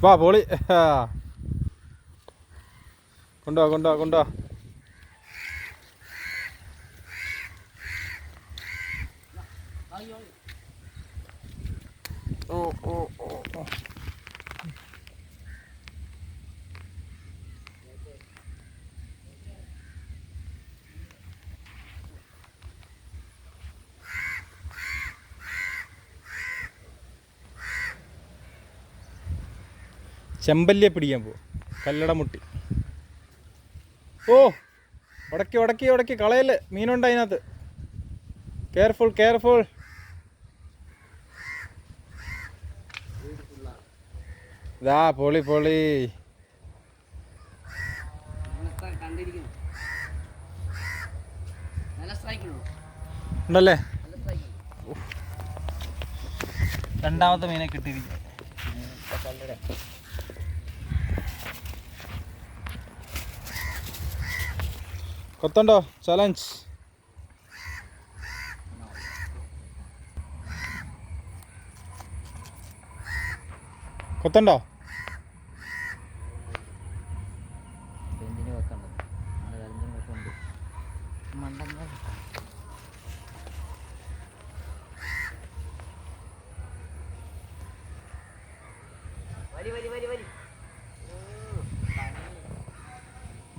വാ പോളി. കൊണ്ടുവാ. ഓ ചെമ്പല്ലിയെ പിടിക്കാൻ പോവും. കല്ലടമുട്ടി. ഓ ഉടക്കി കളയല്. മീനുണ്ട് അതിനകത്ത്. കെയർഫുൾ. ഇതാ പൊളി ഉണ്ടല്ലേ. രണ്ടാമത്തെ മീനെ കിട്ടിയിരിക്കും. കൊത്തണ്ടോ? ചലഞ്ച്. കൊത്തണ്ടോ? വലി